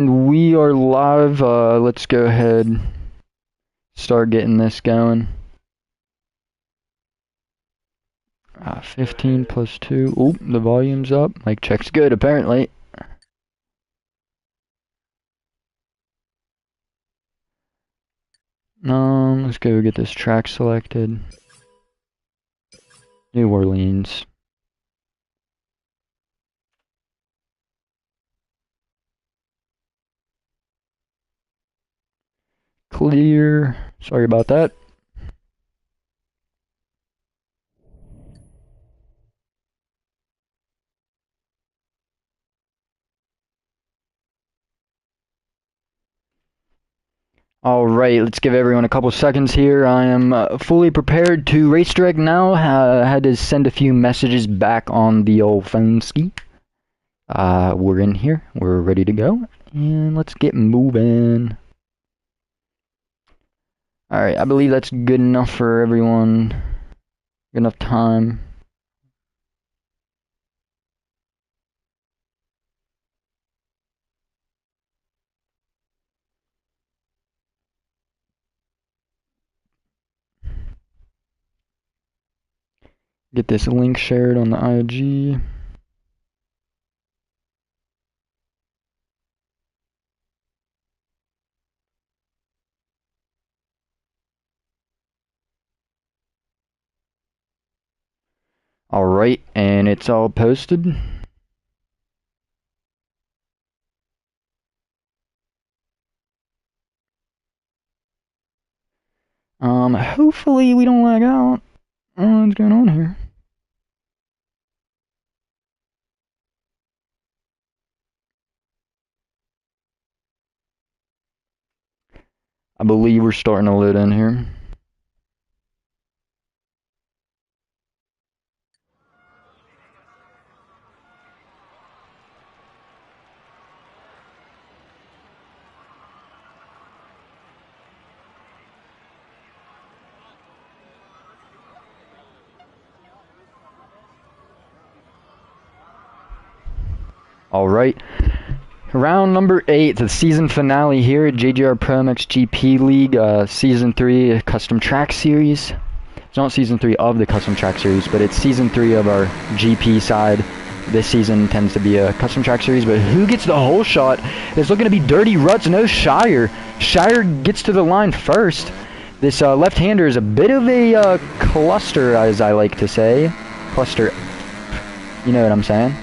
We are live. Let's go ahead, start getting this going. 15 plus 2. Oop, the volume's up. Mic check's good, apparently. Let's go get this track selected. New Orleans. Clear. Sorry about that. Alright, let's give everyone a couple seconds here. I am fully prepared to race direct now. Had to send a few messages back on the old phone ski. We're in here. We're ready to go. And let's get moving. Alright, I believe that's good enough for everyone. Good enough time. Get this link shared on the IG. Alright, and it's all posted. Hopefully we don't lag out. What's going on here? I believe we're starting to load in here. Alright. Round number 8, the season finale here at JGR Pro MXGP League, Season 3 Custom Track Series. It's not Season 3 of the Custom Track Series, but it's Season 3 of our GP side. This season tends to be a Custom Track Series, but who gets the whole shot? It's looking to be Dirty Ruts, no Shire. Shire gets to the line first. This left-hander is a bit of a cluster, as I like to say. Cluster, you know what I'm saying.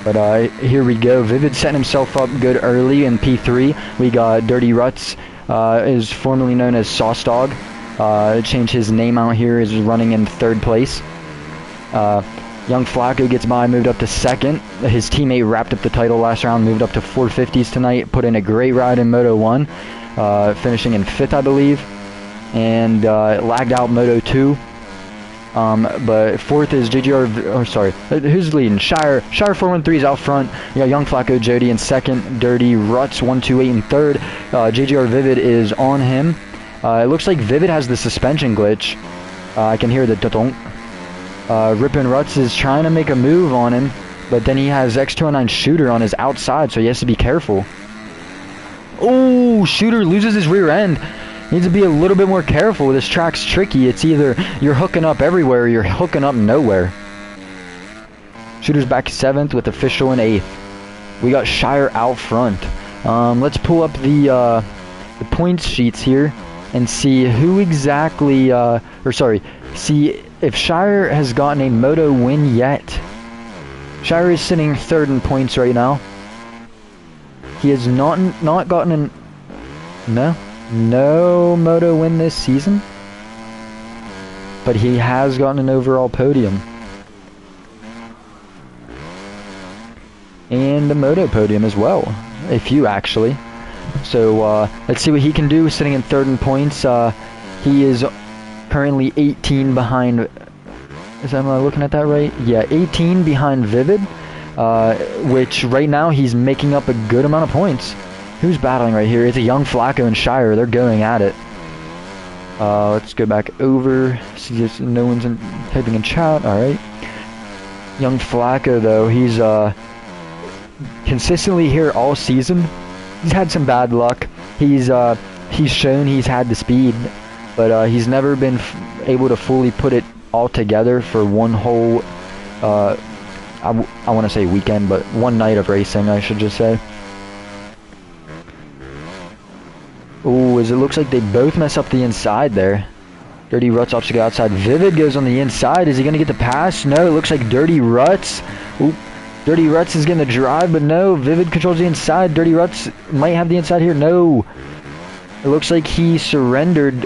But here we go. Vivid setting himself up good early in P3. We got Dirty Ruts, is formerly known as Sauce Dog. Changed his name out here, is running in 3rd place. Young Flacco gets by, moved up to 2nd. His teammate wrapped up the title last round, moved up to 450's tonight, put in a great ride in Moto 1, finishing in 5th, I believe, and lagged out Moto 2. But 4th is JGR, oh sorry, who's leading? Shire 413 is out front. You got Young Flacco Jody in 2nd, Dirty Ruts 128 in 3rd. JGR Vivid is on him. It looks like Vivid has the suspension glitch. I can hear the da-donk. Rippin' Ruts is trying to make a move on him, but then he has X209 Shooter on his outside, so he has to be careful. Oh, Shooter loses his rear end. Needs to be a little bit more careful. This track's tricky. It's either you're hooking up everywhere or you're hooking up nowhere. Shooter's back 7th with Official in 8th. We got Shire out front. Let's pull up the points sheets here and see who exactly, see if Shire has gotten a moto win yet. Shire is sitting 3rd in points right now. He has not gotten no moto win this season, but he has gotten an overall podium and a moto podium as well, a few actually. So let's see what he can do. Sitting in 3rd in points. He is currently 18 behind. Am I looking at that right? Yeah, 18 behind Vivid, which right now he's making up a good amount of points. Who's battling right here? It's a Young Flacco and Shire. They're going at it. Let's go back over. See if no one's typing in chat. Alright. Young Flacco, though, he's consistently here all season. he's had some bad luck. He's shown he's had the speed, but he's never been able to fully put it all together for one whole, I want to say weekend, but one night of racing, I should just say. Ooh, as it looks like they both mess up the inside there. Dirty Ruts opts to go outside. Vivid goes on the inside. Is he going to get the pass? No, it looks like Dirty Ruts. Ooh, Dirty Ruts is going to drive, but no. Vivid controls the inside. Dirty Ruts might have the inside here. No. It looks like he surrendered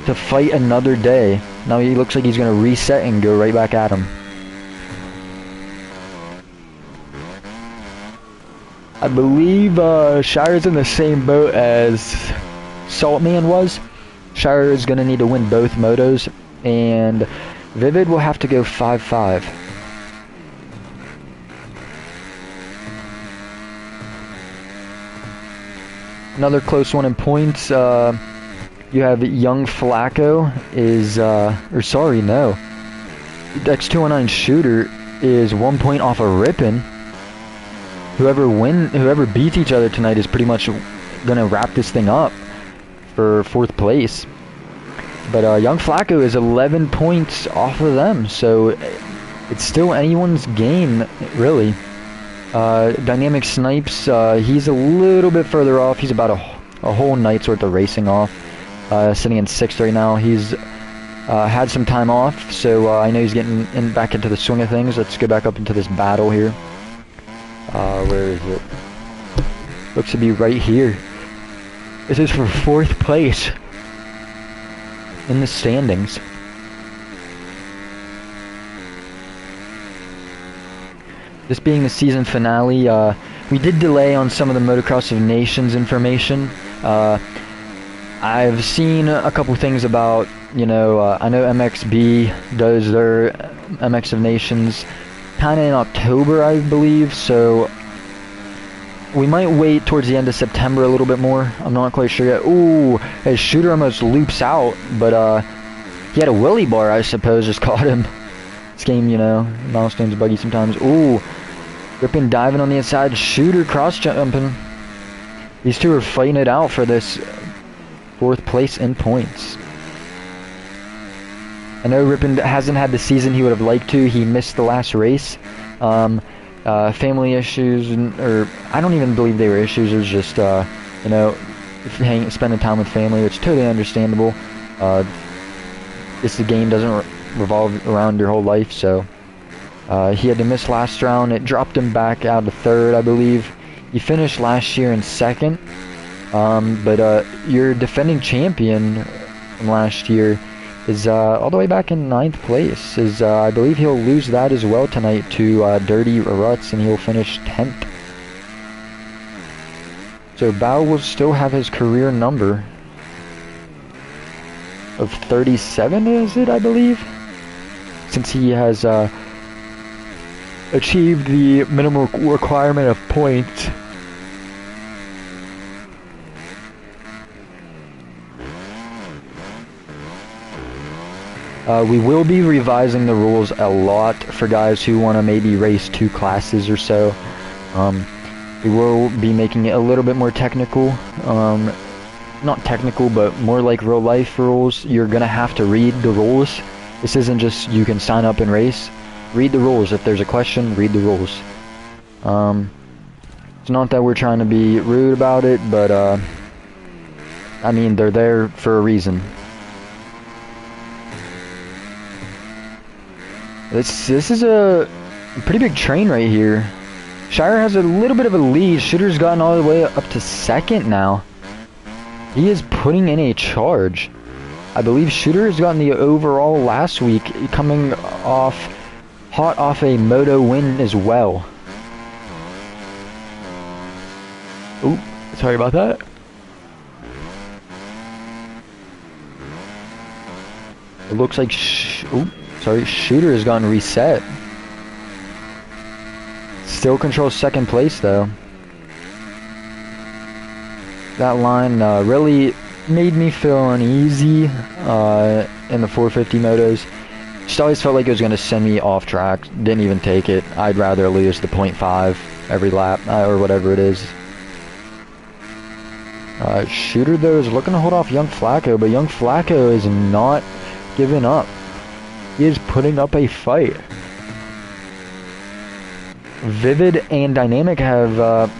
to fight another day. Now he looks like he's going to reset and go right back at him. I believe Shire's in the same boat as Saltman was. Shire is going to need to win both motos, and Vivid will have to go 5-5. Another close one in points. You have Young Flacco is, or sorry, no. X219 Shooter is 1 point off of Rippin'. Whoever beats each other tonight is pretty much gonna wrap this thing up for 4th place. But Young Flacco is 11 points off of them, so it's still anyone's game, really. Dynamic Snipes, he's a little bit further off. He's about a whole night's worth of racing off. Sitting in 6th right now. He's had some time off, so I know he's getting back into the swing of things. Let's go back up into this battle here. Where is it? Looks to be right here. This is for 4th place in the standings. This being the season finale, we did delay on some of the Motocross of Nations information. I've seen a couple things about, you know, I know MXB does their MX of Nations kind of in October, I believe, so we might wait towards the end of September a little bit more. I'm not quite sure yet. Ooh, his Shooter almost loops out, but he had a wheelie bar, I suppose, just caught him. This game, you know, milestones buggy sometimes. Ooh, Rippin' diving on the inside, Shooter cross jumping. These two are fighting it out for this 4th place in points. I know Rippin' hasn't had the season he would have liked to. He missed the last race. Family issues, or I don't even believe they were issues. It was just, you know, spending time with family, which is totally understandable. This game doesn't revolve around your whole life, so he had to miss last round. It dropped him back out to 3rd, I believe. He finished last year in 2nd, but your defending champion from last year is all the way back in 9th place. I believe he'll lose that as well tonight to Dirty Ruts, and he'll finish 10th. So Bao will still have his career number of 37, is it, I believe? Since he has achieved the minimum requirement of points. We will be revising the rules a lot for guys who want to maybe race 2 classes or so. We will be making it a little bit more technical. Not technical, but more like real life rules. You're going to have to read the rules. This isn't just you can sign up and race. Read the rules. If there's a question, read the rules. It's not that we're trying to be rude about it, but I mean, they're there for a reason. This is a pretty big train right here. Shire has a little bit of a lead. Shooter's gotten all the way up to 2nd now. He is putting in a charge. I believe Shooter has gotten the overall last week, coming off hot off a moto win as well. Oop, sorry about that. It looks like Shooter has gotten reset. Still controls 2nd place though. That line really made me feel uneasy in the 450 motos. Just always felt like it was going to send me off track. Didn't even take it. I'd rather lose the 0.5 every lap or whatever it is. Shooter, though, is looking to hold off Young Flacco, but Young Flacco is not giving up. He is putting up a fight. Vivid and Dynamic have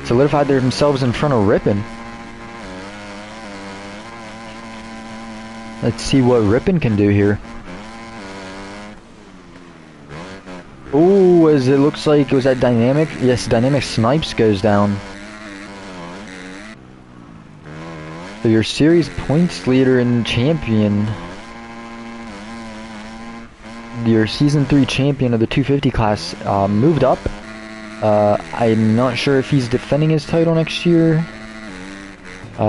solidified themselves in front of Rippin. Let's see what Rippin can do here. Ooh, as it looks like, was that Dynamic? Yes, Dynamic Snipes goes down. So your series points leader and champion, your season 3 champion of the 250 class, moved up. I'm not sure if he's defending his title next year.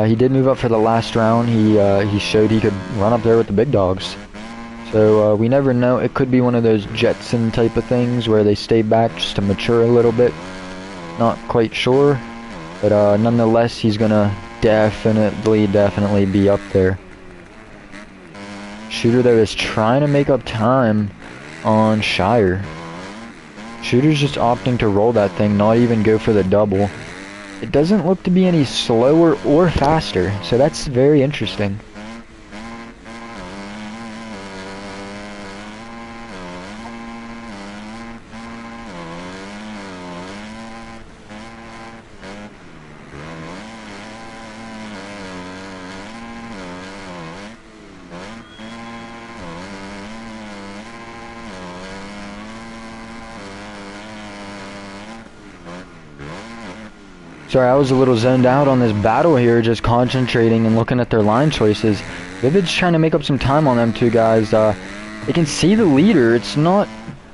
He did move up for the last round. He showed he could run up there with the big dogs. So we never know. It could be one of those Jetson type of things where they stay back just to mature a little bit. Not quite sure, but nonetheless, he's gonna definitely be up there. Shooter, though, is trying to make up time on Shire. Shooter's just opting to roll that thing, not even go for the double. It doesn't look to be any slower or faster, so that's very interesting. Sorry, I was a little zoned out on this battle here, just concentrating and looking at their line choices. Vivid's trying to make up some time on them two guys. They can see the leader. It's not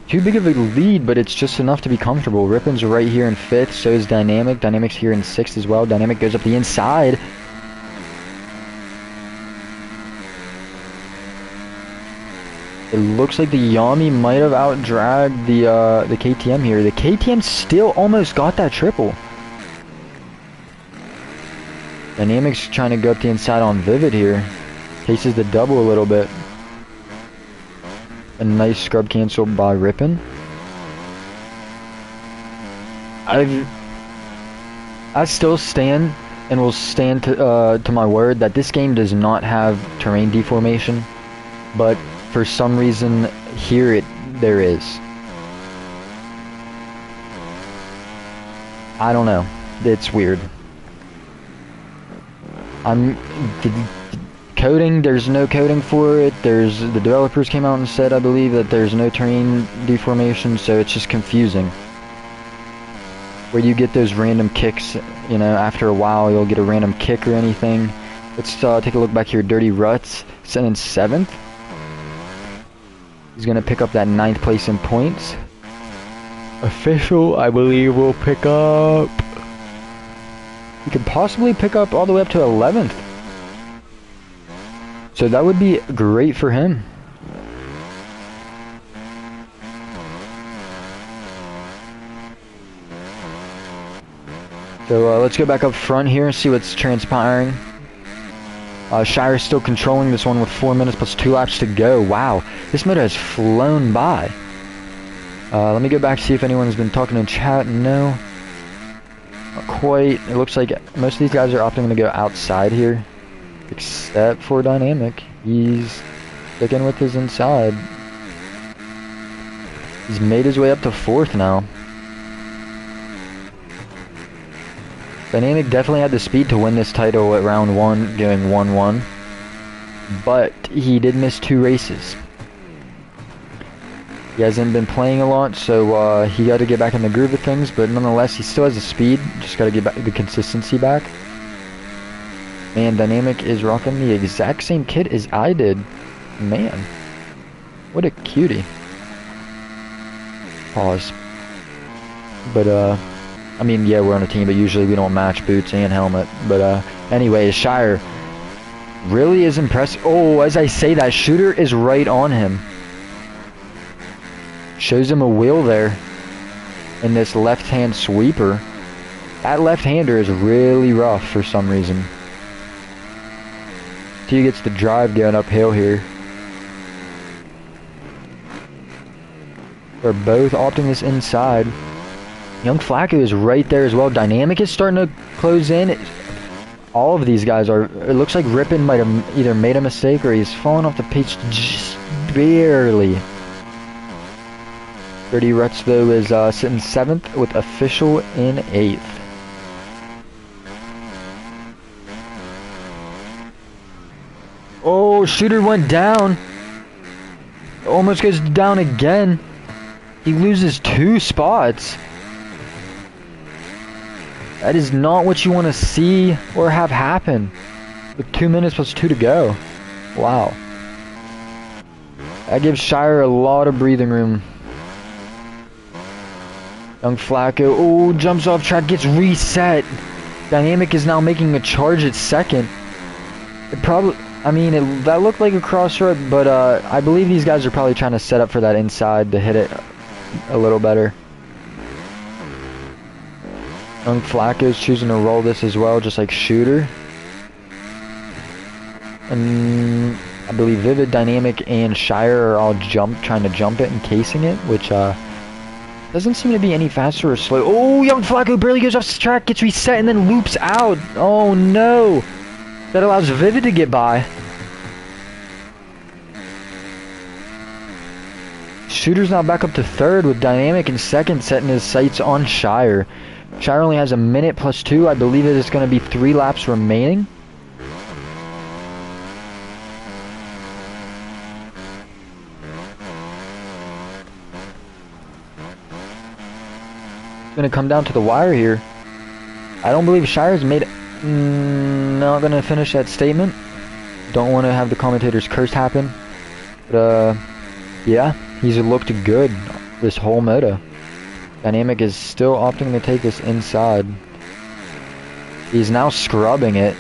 too big of a lead, but it's just enough to be comfortable. Rippin's right here in 5th, so is Dynamic. Dynamic's here in 6th as well. Dynamic goes up the inside. It looks like the Yami might have out-dragged the KTM here. The KTM still almost got that triple. Dynamic's trying to go up the inside on Vivid here. Cases the double a little bit. A nice scrub cancel by Rippin. I still stand and will stand to my word that this game does not have terrain deformation, but for some reason here there is. I don't know. It's weird. Coding, there's no coding for it. The developers came out and said, I believe, that there's no terrain deformation, so it's just confusing. Where you get those random kicks, you know, after a while you'll get a random kick or anything. Let's take a look back here. Dirty Ruts, sent in 7th. He's gonna pick up that 9th place in points. Official, I believe, will pick up... He could possibly pick up all the way up to 11th. So that would be great for him. So let's go back up front here and see what's transpiring. Shire's still controlling this one with 4 minutes plus 2 laps to go. Wow, this motor has flown by. Let me go back, see if anyone's been talking in chat. No. Not quite. It looks like most of these guys are opting to go outside here. Except for Dynamic. He's sticking with his inside. He's made his way up to 4th now. Dynamic definitely had the speed to win this title at round 1, going 1-1. But he did miss 2 races. He hasn't been playing a lot, so he got to get back in the groove of things, but nonetheless, he still has the speed. Just got to get back the consistency back. Man, Dynamic is rocking the exact same kit as I did. Man, what a cutie. Pause. But, I mean, yeah, we're on a team, but usually we don't match boots and helmet. But, anyways, Shire really is impressed. Oh, as I say that, Shooter is right on him. Shows him a wheel there in this left-hand sweeper. That left-hander is really rough for some reason. He gets the drive going uphill here. They're both opting this inside. Young Flacco is right there as well. Dynamic is starting to close in. All of these guys are. It looks like Rippin might have either made a mistake or he's fallen off the pace just barely. Dirty Ruts though is sitting 7th with Official in 8th. Oh, Shooter went down. Almost goes down again. He loses 2 spots. That is not what you want to see or have happen. With 2 minutes plus 2 to go. Wow. That gives Shire a lot of breathing room. Young Flacco, oh, jumps off track, gets reset. Dynamic is now making a charge at 2nd. It probably, I mean, that looked like a crossroad, but I believe these guys are probably trying to set up for that inside to hit it a little better. Young Flacco's choosing to roll this as well, just like Shooter. And I believe Vivid, Dynamic, and Shire are all trying to jump it and casing it, which doesn't seem to be any faster or slow. Oh, Young Flacco barely goes off the track, gets reset, and then loops out. Oh no! That allows Vivid to get by. Shooter's now back up to 3rd with Dynamic in 2nd, setting his sights on Shire. Shire only has a minute plus 2. I believe it is going to be 3 laps remaining. It's going to come down to the wire here. I don't believe Shire's made it. Not going to finish that statement. Don't want to have the commentator's curse happen. But, yeah, he's looked good this whole moto. Dynamic is still opting to take this inside. He's now scrubbing it.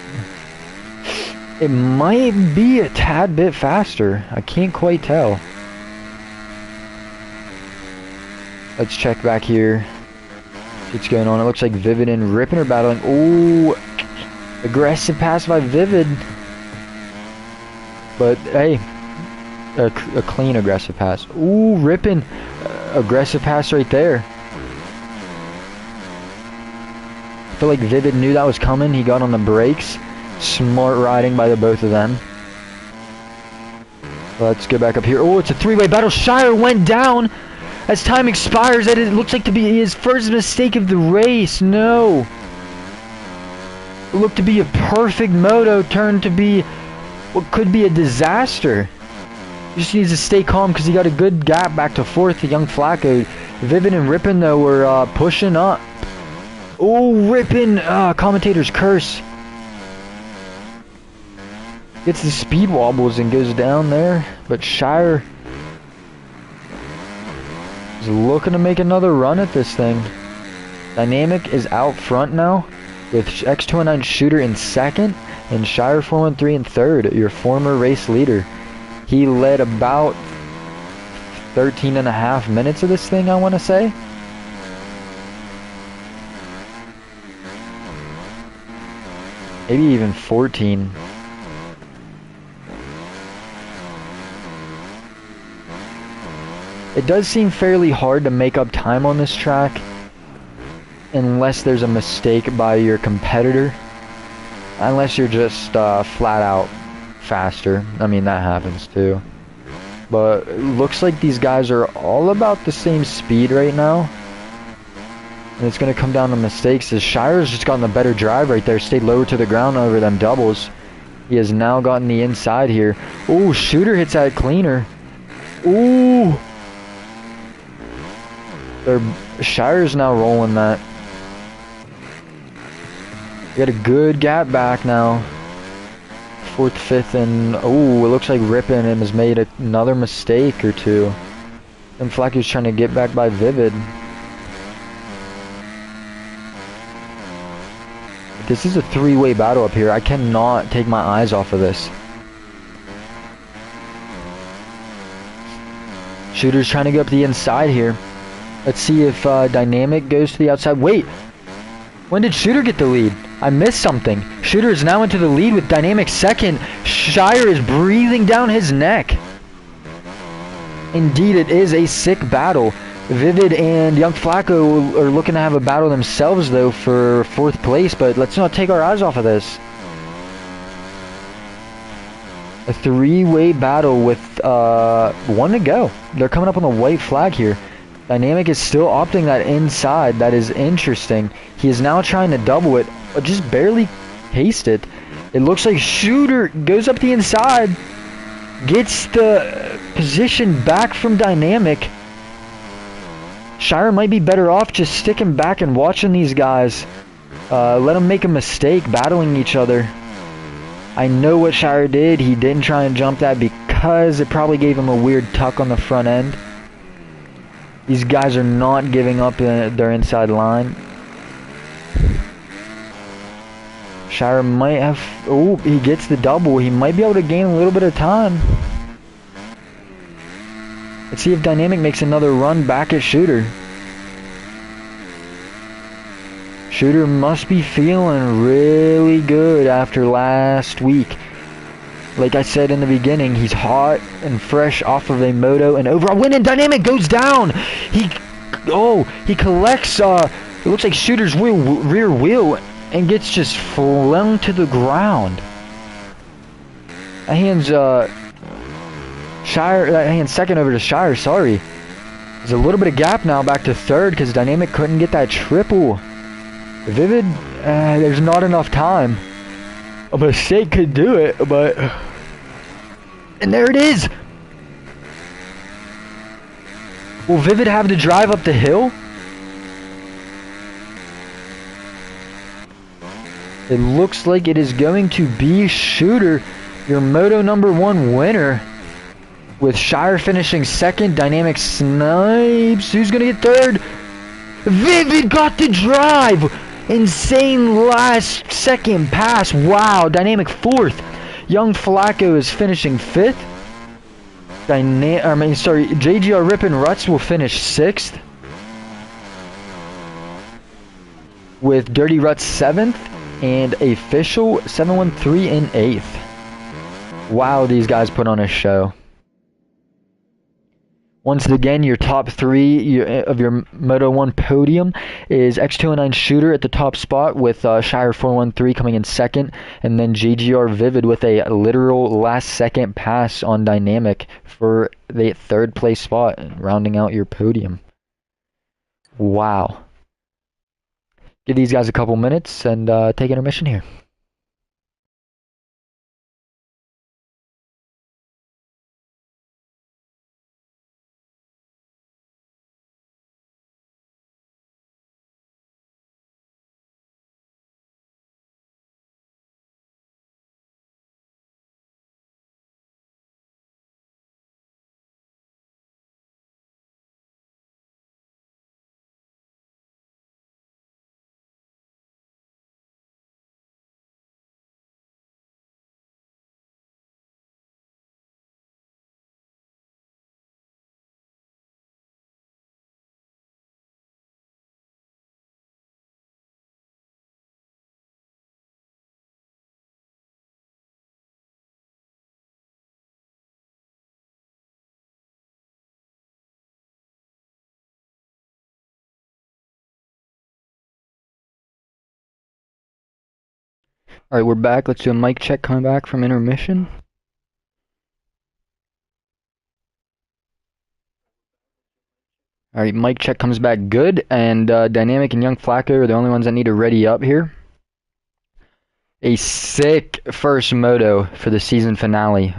It might be a tad bit faster. I can't quite tell. Let's check back here. What's going on? It looks like Vivid and Rippin are battling. Ooh, aggressive pass by Vivid. But hey, a clean aggressive pass. Ooh, Rippin, aggressive pass right there. I feel like Vivid knew that was coming. He got on the brakes. Smart riding by the both of them. Let's go back up here. Oh, it's a 3-way battle. Shire went down as time expires. That it looks like to be his first mistake of the race. No. It looked to be a perfect moto, turned to be what could be a disaster. He just needs to stay calm because he got a good gap back to 4th. The Young Flacco. Vivid and Rippin though were pushing up. Oh, Rippin! Commentator's curse. Gets the speed wobbles and goes down there. But Shire is looking to make another run at this thing. Dynamic is out front now with X209 Shooter in 2nd and Shire 413 in 3rd, your former race leader. He led about 13.5 minutes of this thing, I want to say. Maybe even 14. It does seem fairly hard to make up time on this track unless there's a mistake by your competitor. Unless you're just flat out faster. I mean, that happens too. But it looks like these guys are all about the same speed right now. And it's going to come down to mistakes as Shire's just gotten the better drive right there. Stayed lower to the ground over them doubles. He has now gotten the inside here. Ooh, Shooter hits that cleaner. Ooh. Shire's now rolling that. Got a good gap back now. 4th, 5th, and oh, it looks like Rippin has made another mistake or two. And Flacco's trying to get back by Vivid. This is a 3-way battle up here. I cannot take my eyes off of this. Shooter's trying to go up the inside here. Let's see if Dynamic goes to the outside. Wait! When did Shooter get the lead? I missed something. Shooter is now into the lead with Dynamic 2nd. Shire is breathing down his neck. Indeed, it is a sick battle. Vivid and Young Flacco are looking to have a battle themselves, though, for 4th place, but let's not take our eyes off of this. A 3-way battle with 1 to go. They're coming up on the white flag here. Dynamic is still opting that inside. That is interesting. He is now trying to double it, but just barely taste it. It looks like Shooter goes up the inside, gets the position back from Dynamic. Shire might be better off just sticking back and watching these guys. Let them make a mistake battling each other. I know what Shire did. He didn't try and jump that because it probably gave him a weird tuck on the front end. These guys are not giving up their inside line. Shire might have... Oh, he gets the double. He might be able to gain a little bit of time. Let's see if Dynamic makes another run back at Shooter. Shooter must be feeling really good after last week. Like I said in the beginning, he's hot and fresh off of a moto and overall win, and Dynamic goes down. He collects it looks like Shooter's rear wheel and gets just flung to the ground. That hands second over to Shire, sorry. There's a little bit of gap now back to 3rd because Dynamic couldn't get that triple. Vivid, there's not enough time. A mistake could do it, but... And there it is! Will Vivid have to drive up the hill? It looks like it is going to be Shooter, your Moto #1 winner. With Shire finishing 2nd, Dynamic snipes. Who's gonna get 3rd? Vivid got the drive! Insane last second pass. Wow. Dynamic 4th. Young Flacco is finishing 5th. JGR Rip and Ruts will finish 6th. With Dirty Ruts 7th. And Official 713 in 8th. Wow, these guys put on a show. Once again, your top 3 of your Moto 1 podium is X209 Shooter at the top spot with Shire 413 coming in 2nd, and then JGR Vivid with a literal last-second pass on Dynamic for the 3rd place spot, rounding out your podium. Wow. Give these guys a couple minutes and take intermission here. Alright, we're back. Let's do a mic check coming back from intermission. Alright, mic check comes back good, and Dynamic and Young Flacco are the only ones that need to ready up here. A sick first moto for the season finale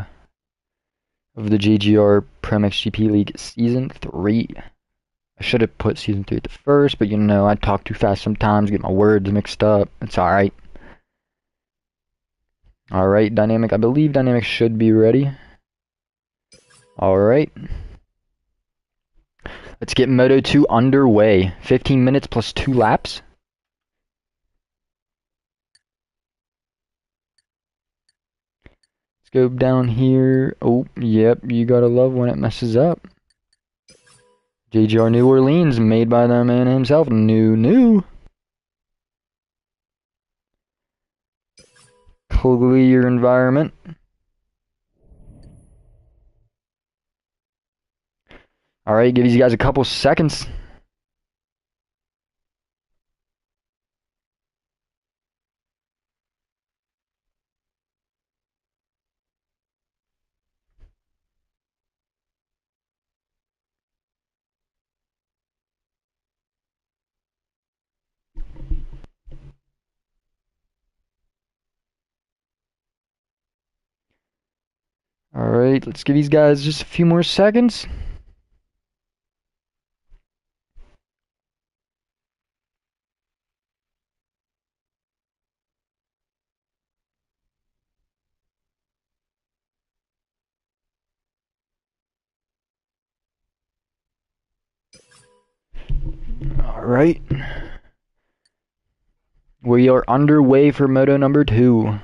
of the JGR Pro MXGP League Season 3. I should have put Season 3 at the first, but you know, I talk too fast sometimes, get my words mixed up. It's alright. Alright, Dynamic. I believe Dynamic should be ready. Alright. Let's get Moto 2 underway. 15 minutes plus 2 laps. Let's go down here. Oh, yep, you gotta love when it messes up. JGR New Orleans, made by the man himself. New. Clear environment. All right, give these guys a couple seconds. All right, let's give these guys just a few more seconds. All right. We are underway for moto number 2.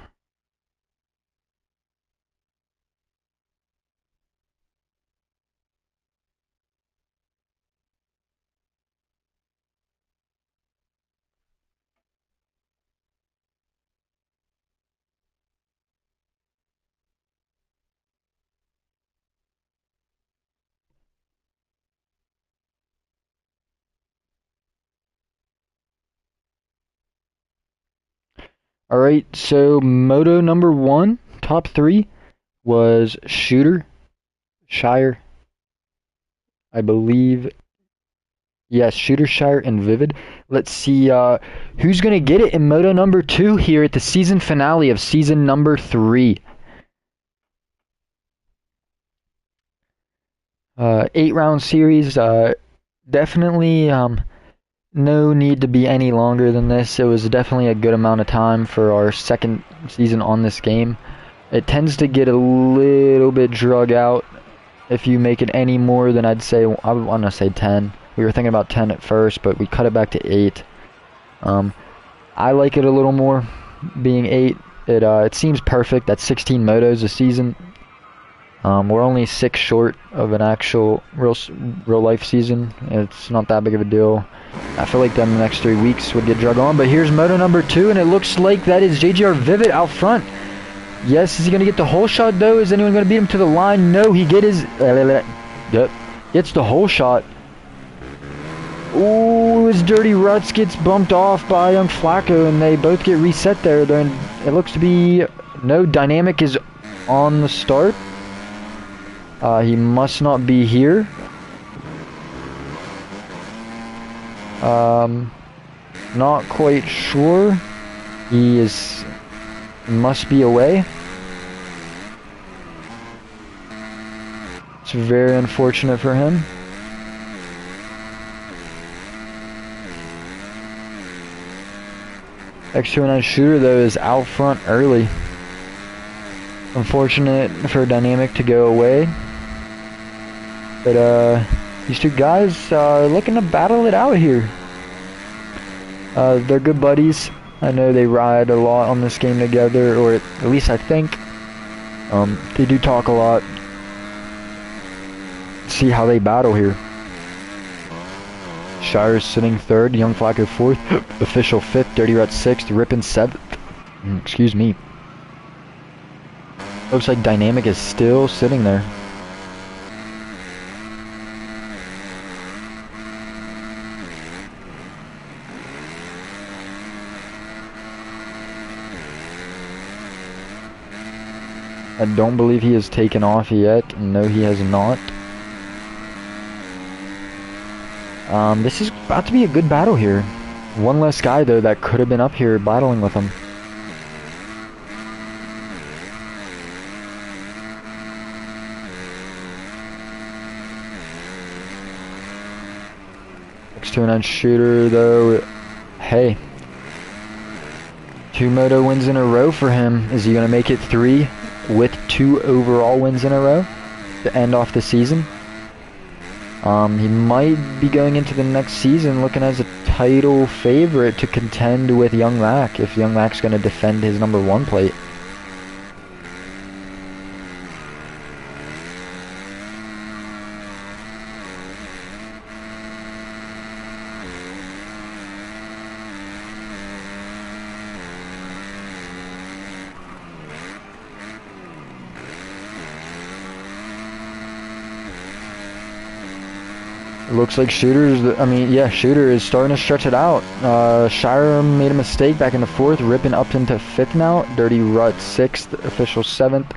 All right, so moto number 1, top 3 was Shooter, Shire, I believe. Yes, Shooter, Shire, and Vivid. Let's see who's going to get it in moto number 2 here at the season finale of season number 3. 8-round series. Definitely no need to be any longer than this. It was definitely a good amount of time for our second season on this game. It tends to get a little bit drug out if you make it any more than I would want to say 10. We were thinking about 10 at first, but we cut it back to 8. I like it a little more being 8. It seems perfect. That's 16 motos a season. We're only 6 short of an actual real life season. It's not that big of a deal. I feel like then the next 3 weeks would get drug on. But here's moto number 2, and it looks like that is JGR Vivid out front. Yes, is he going to get the whole shot though? Is anyone going to beat him to the line? No, he gets the whole shot. Ooh, his Dirty Ruts gets bumped off by Young Flacco, and they both get reset there. Then it looks to be no Dynamic is on the start. He must not be here. Not quite sure. He must be away. It's very unfortunate for him. X29 Shooter though is out front early. Unfortunate for Dynamic to go away. But these two guys are looking to battle it out here. They're good buddies. I know they ride a lot on this game together, or at least I think. They do talk a lot. See how they battle here. Shire's sitting 3rd, Young Flacco 4th, Official 5th, Dirty Rat 6th, Rippin 7th. Excuse me. Looks like Dynamic is still sitting there. I don't believe he has taken off yet. No, he has not. This is about to be a good battle here. One less guy, though, that could have been up here battling with him. X29 Shooter, though, hey. 2 moto wins in a row for him. Is he going to make it 3 with 2 overall wins in a row to end off the season? He might be going into the next season looking as a title favorite to contend with Young Mac if Young Mac's going to defend his number 1 plate. It looks like Shooter is starting to stretch it out. Shire made a mistake back in the 4th, ripping up into 5th now. Dirty Rut 6th, Official 7th.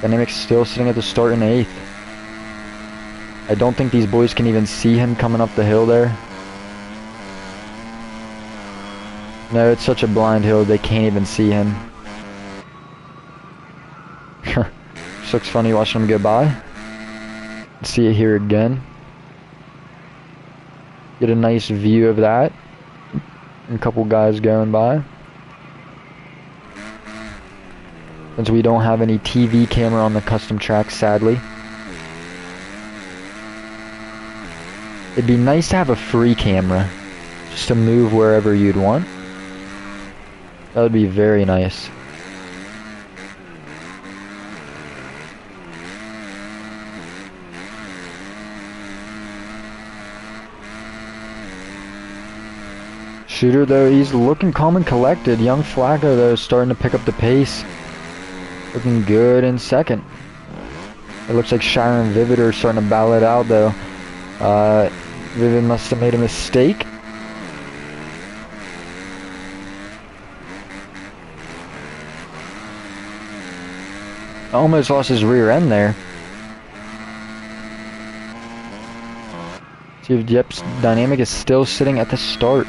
Dynamic's still sitting at the start in 8th. I don't think these boys can even see him coming up the hill there. No, it's such a blind hill, they can't even see him. Just looks funny watching him go by. See it here again. Get a nice view of that. And a couple guys going by. Since we don't have any TV camera on the custom track, sadly. It'd be nice to have a free camera. Just to move wherever you'd want. That would be very nice. Shooter, though, he's looking calm and collected. Young Flacco, though, is starting to pick up the pace. Looking good in 2nd. It looks like Shire and Vivid are starting to battle it out, though. Vivid must have made a mistake. Almost lost his rear end there. See if Dynamic is still sitting at the start.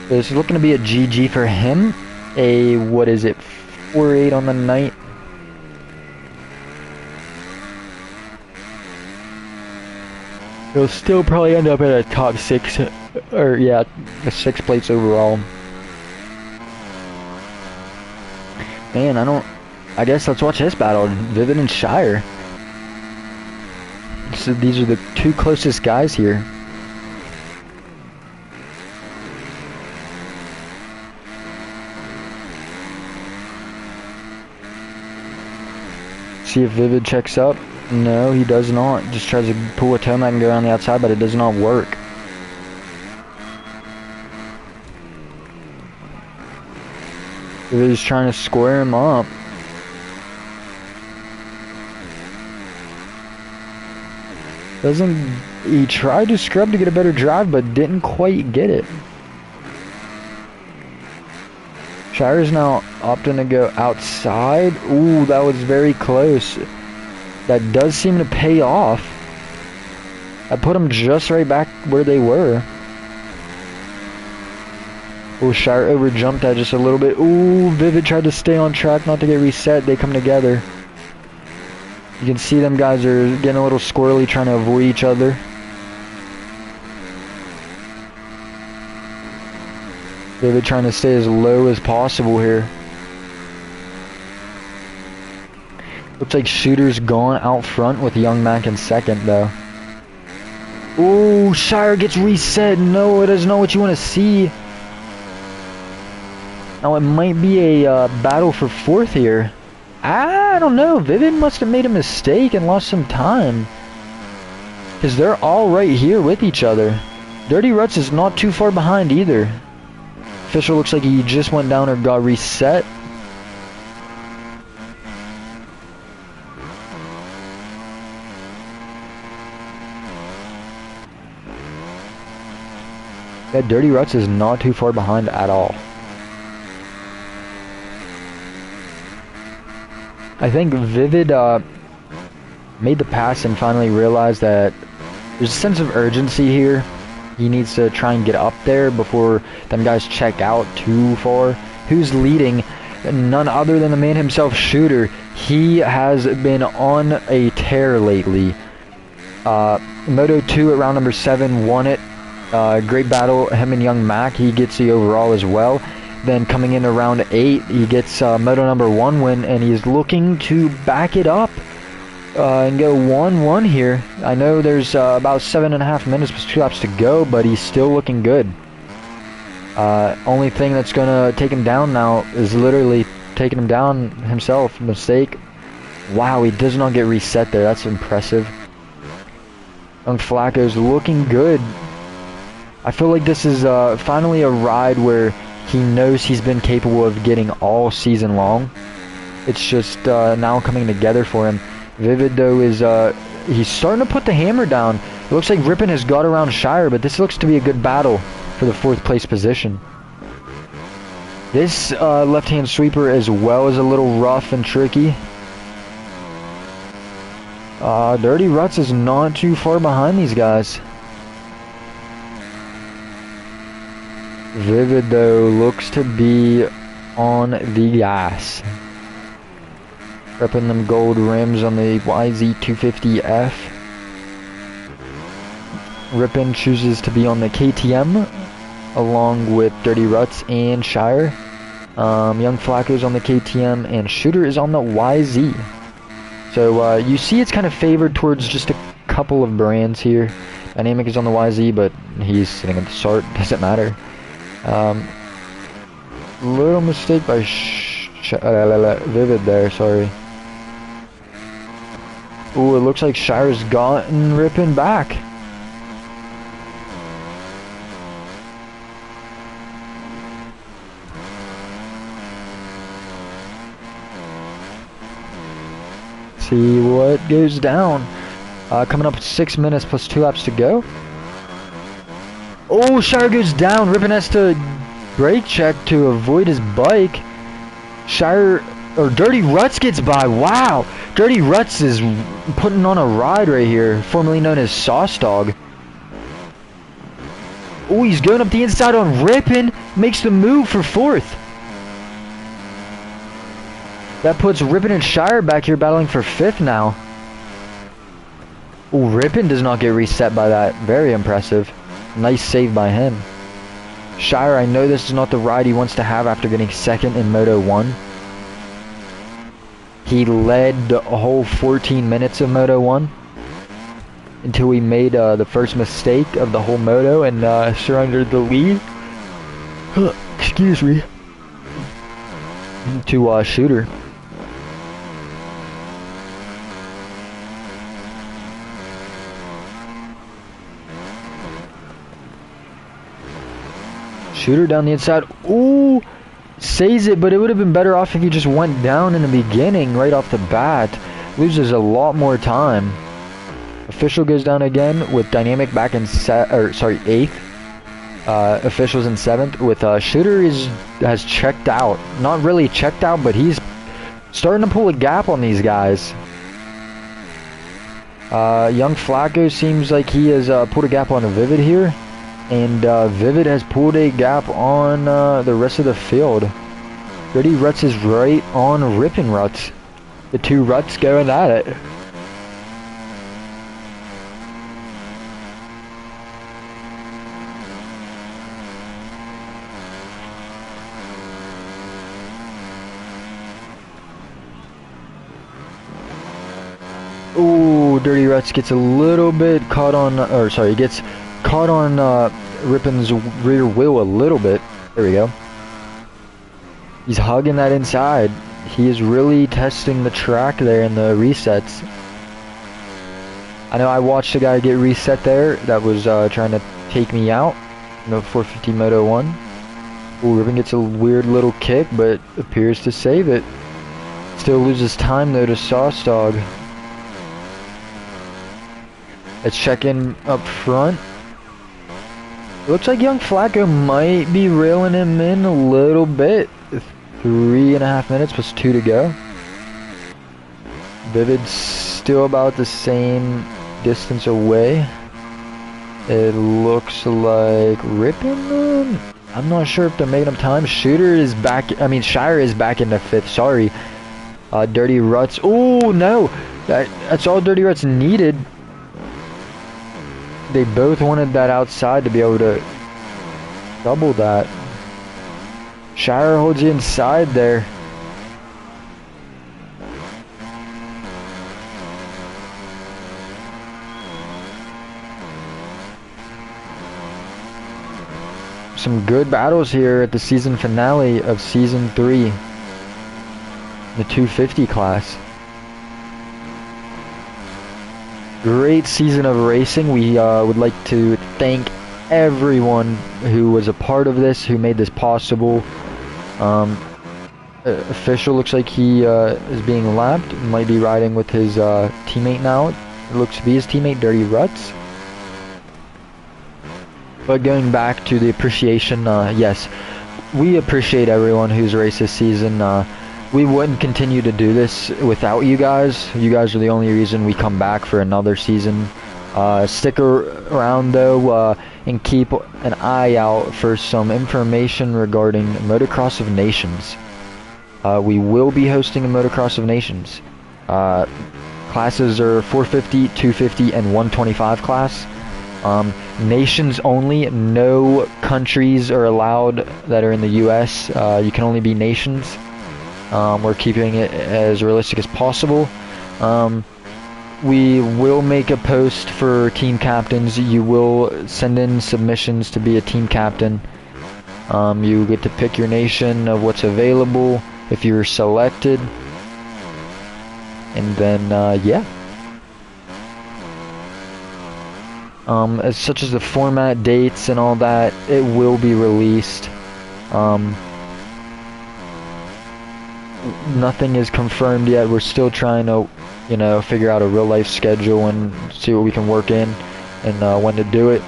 This is looking to be a GG for him. A, what is it, 4-8 on the night. He'll still probably end up at a top 6, or yeah, a 6th place overall. Man, I guess let's watch this battle, Vivid and Shire. So these are the 2 closest guys here. See if Vivid checks up. No, he does not. Just tries to pull a tomac and go around the outside, but it does not work. Vivid's trying to square him up. He tried to scrub to get a better drive, but didn't quite get it. Shire's now opting to go outside. Ooh, that was very close. That does seem to pay off. I put them just right back where they were. Oh, Shire overjumped that just a little bit. Ooh, Vivid tried to stay on track, not to get reset. They come together. You can see them guys are getting a little squirrely, trying to avoid each other. Vivid trying to stay as low as possible here. Looks like Shooter's gone out front with Young Mac in 2nd, though. Ooh, Shire gets reset. No, it is not what you want to see. Now it might be a battle for 4th here. I don't know. Vivid must have made a mistake and lost some time. Because they're all right here with each other. Dirty Ruts is not too far behind either. Official looks like he just went down or got reset. Yeah, Dirty Ruts is not too far behind at all. I think Vivid made the pass and finally realized that there's a sense of urgency here. He needs to try and get up there before them guys check out too far. Who's leading? None other than the man himself, Shooter. He has been on a tear lately. Moto 2 at round number 7 won it. Great battle, him and Young Mac. He gets the overall as well. Then coming into round 8, he gets Moto number 1 win, and he's looking to back it up and go 1-1 here. I know there's about 7.5 minutes plus 2 laps to go, but he's still looking good. Only thing that's gonna take him down now is literally taking him down himself. Mistake. Wow, he does not get reset there. That's impressive. Young Flacco's looking good. I feel like this is finally a ride where he knows he's been capable of getting all season long. It's just now coming together for him. Vivid, though, is he's starting to put the hammer down. It looks like Ripon has got around Shire, but this looks to be a good battle for the 4th place position. This left-hand sweeper as well is a little rough and tricky. Dirty Ruts is not too far behind these guys. Vivid, though, looks to be on the gas. Repping them gold rims on the YZ250F. Ripon chooses to be on the KTM, along with Dirty Ruts and Shire. Young Flacco's on the KTM, and Shooter is on the YZ. So you see it's kind of favored towards just a couple of brands here. Dynamic is on the YZ, but he's sitting at the start. Doesn't matter. Little mistake by Vivid there, sorry. Ooh, it looks like Shire's gotten Ripon back. See what goes down. Coming up 6 minutes plus 2 laps to go. Oh, Shire goes down. Ripon has to brake check to avoid his bike. Shire, or Dirty Ruts gets by. Wow. Dirty Ruts is putting on a ride right here, formerly known as Sauce Dog. Oh, he's going up the inside on Ripon. Makes the move for 4th. That puts Ripon and Shire back here battling for 5th now. Oh, Ripon does not get reset by that. Very impressive. Nice save by him. Shire, I know this is not the ride he wants to have after getting 2nd in Moto 1. He led the whole 14 minutes of Moto 1 until he made the first mistake of the whole Moto and surrendered the lead. Excuse me. To Shooter. Shooter down the inside. Ooh, saves it, but it would have been better off if he just went down in the beginning, right off the bat. Loses a lot more time. Official goes down again with Dynamic back in 8th. Official's in 7th with Shooter has checked out. Not really checked out, but he's starting to pull a gap on these guys. Young Flacco seems like he has pulled a gap on Vivid here. And Vivid has pulled a gap on the rest of the field. Dirty Ruts is right on Ripon Ruts. The 2 Ruts going at it. Ooh, Dirty Ruts gets a little bit caught on, gets caught on Ripon's rear wheel a little bit. There we go. He's hugging that inside. He is really testing the track there in the resets. I know I watched a guy get reset there that was trying to take me out in the 450 Moto 1. Ooh, Ripon gets a weird little kick, but appears to save it. Still loses time though to Sauce Dog. Let's check in up front. Looks like Young Flacco might be railing him in a little bit. 3.5 minutes plus 2 to go. Vivid's still about the same distance away. It looks like Ripon. I'm not sure if they're making up time. Shooter is back. Shire is back into 5th. Sorry. Dirty Ruts. Oh no, that's all Dirty Ruts needed. They both wanted that outside to be able to double that. Shire holds you inside there. Some good battles here at the season finale of Season 3. The 250 class. Great season of racing. We would like to thank everyone who was a part of this, who made this possible. Official looks like he is being lapped. Might be riding with his teammate now. It looks to be his teammate, Dirty Ruts. But going back to the appreciation, yes, we appreciate everyone who's raced this season. We wouldn't continue to do this without you guys. You guys are the only reason we come back for another season. Stick around though, and keep an eye out for some information regarding Motocross of Nations. We will be hosting a Motocross of Nations. Classes are 450, 250, and 125 class. Nations only. No countries are allowed that are in the US. You can only be nations. We're keeping it as realistic as possible. We will make a post for team captains. You will send in submissions to be a team captain. You get to pick your nation of what's available if you're selected. And then, yeah. As such as the format, dates, and all that, it will be released. Nothing is confirmed yet. We're still trying to, you know, figure out a real life schedule and see what we can work in and when to do it.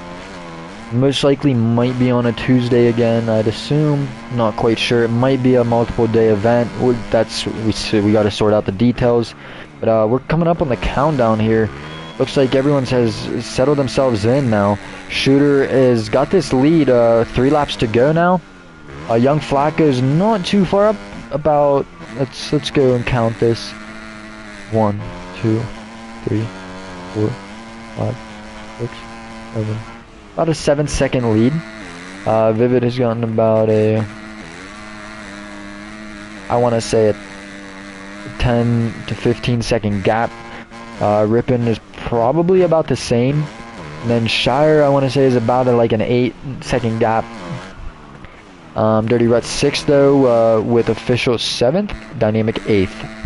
Most likely might be on a Tuesday again, I'd assume. Not quite sure. It might be a multiple day event. We got to sort out the details. But we're coming up on the countdown here. Looks like everyone has settled themselves in now. Shooter has got this lead. 3 laps to go now. Young Flacco's not too far up. About let's go and count this. 1, 2, 3, 4, 5, 6, 7. About a 7-second lead. Vivid has gotten about a, I want to say a 10 to 15 second gap. Rippin is probably about the same. And then Shire, I want to say, is about like an 8-second gap. Dirty Rut 6th though, with official 7th, Dynamic 8th.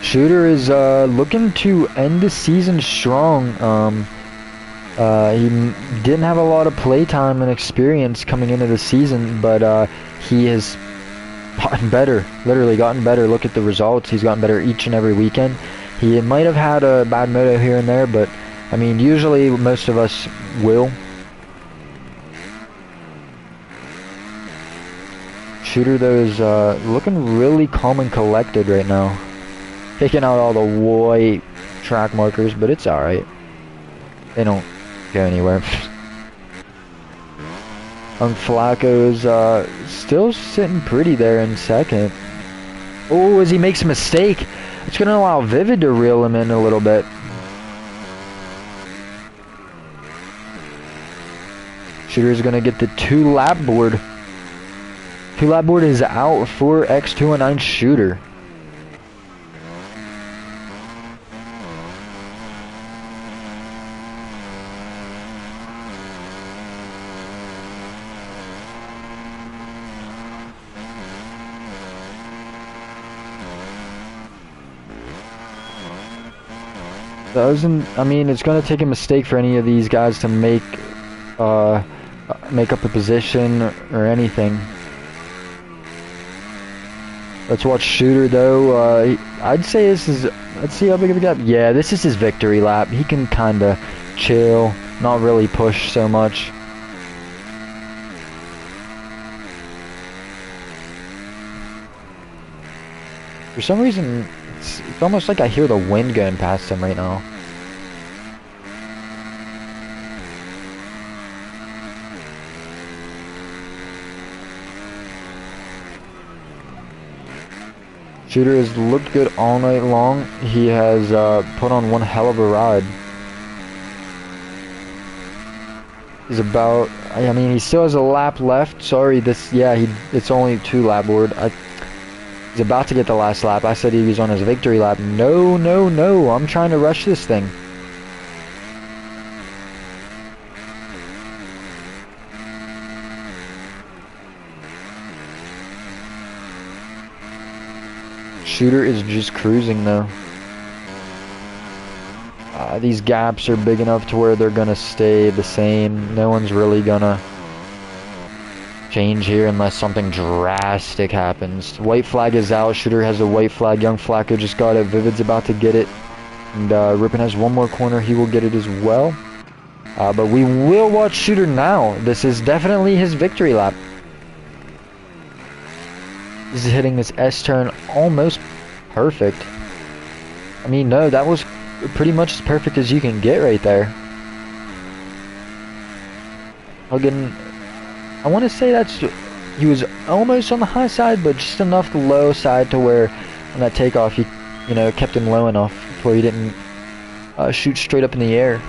Shooter is looking to end the season strong. He didn't have a lot of playtime and experience coming into the season, but he has gotten better, literally gotten better. Look at the results. He's gotten better each and every weekend. He might have had a bad moto here and there, but I mean, usually most of us will. Shooter though is looking really calm and collected right now. Picking out all the white track markers, but it's alright. They don't go anywhere. Flacco is still sitting pretty there in second. Oh, as he makes a mistake, it's going to allow Vivid to reel him in a little bit. Shooter is going to get the 2-lap board. 2-lap board is out for X219 Shooter. I mean, it's going to take a mistake for any of these guys to make up a position or anything. Let's watch Shooter though. I'd say this is, let's see how big of a gap. Yeah, this is his victory lap. He can kind of chill, not really push so much. For some reason, it's almost like I hear the wind going past him right now. Shooter has looked good all night long. He has put on one hell of a ride. He's about, I mean, he still has a lap left. Sorry, it's only 2-lap board. He's about to get the last lap. I said he was on his victory lap. No, no, no. I'm trying to rush this thing. Shooter is just cruising though. These gaps are big enough to where they're gonna stay the same. No one's really gonna change here unless something drastic happens. White flag is out. Shooter has a white flag. Young Flacco just got it. Vivid's about to get it. And Rippin has one more corner. He will get it as well. But we will watch Shooter now. This is definitely his victory lap. He's hitting this S-turn almost perfect. I mean, no, that was pretty much as perfect as you can get right there. Again, I want to say he was almost on the high side, but just enough the low side to where on that takeoff, you know, kept him low enough where he didn't shoot straight up in the air.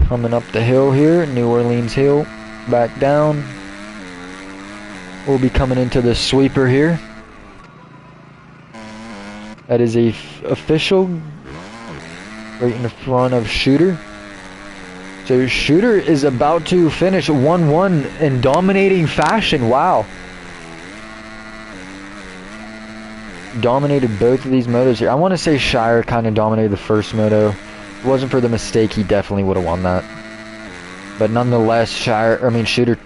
Coming up the hill here, New Orleans Hill, back down. We'll be coming into the sweeper here. That is a official right in the front of Shooter. So Shooter is about to finish 1-1 in dominating fashion. Wow. Dominated both of these motos here. I want to say Shire kind of dominated the first moto. If it wasn't for the mistake, he definitely would have won that. But nonetheless, Shooter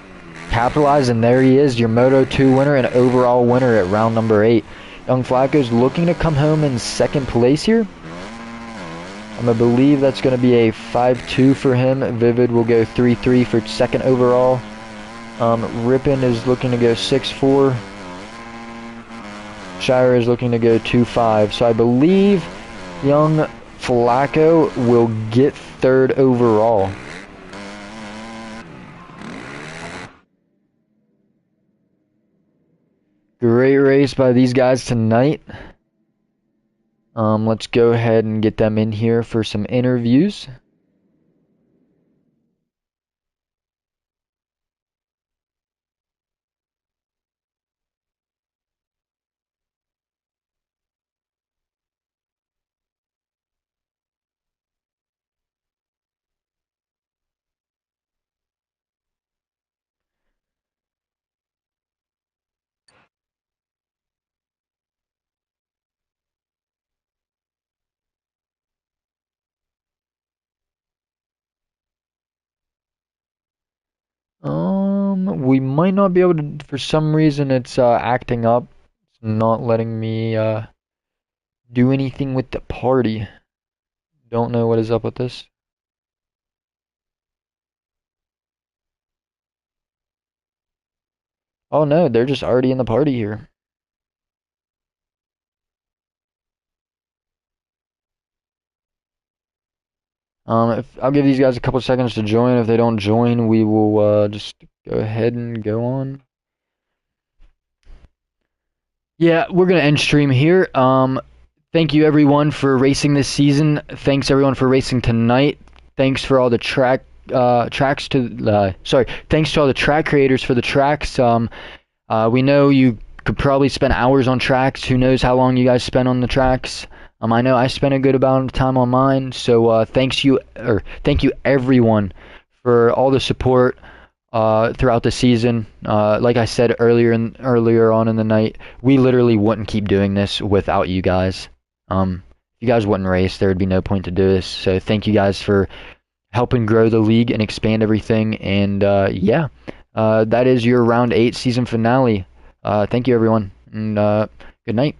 capitalized, and there he is, your Moto 2 winner and overall winner at round number 8. Young Flacco's looking to come home in second place here. I believe that's going to be a 5-2 for him. Vivid will go 3-3 for second overall. Rippin is looking to go 6-4. Shire is looking to go 2-5. So I believe Young Flacco will get third overall. Great race by these guys tonight. Let's go ahead and get them in here for some interviews. We might not be able to, for some reason it's acting up. It's not letting me do anything with the party. Don't know what is up with this. Oh no, they're just already in the party here. I'll give these guys a couple seconds to join. If they don't join, we will just go ahead and go on. Yeah, we're gonna end stream here. Thank you everyone for racing this season. Thanks everyone for racing tonight. Thanks for all the thanks to all the track creators for the tracks. We know you could probably spend hours on tracks. Who knows how long you guys spent on the tracks? I know I spent a good amount of time on mine. So thank you everyone for all the support throughout the season. Like I said earlier on in the night, we literally wouldn't keep doing this without you guys. If you guys wouldn't race, there would be no point to do this. So thank you guys for helping grow the league and expand everything. And yeah, that is your round 8 season finale. Thank you everyone, and good night.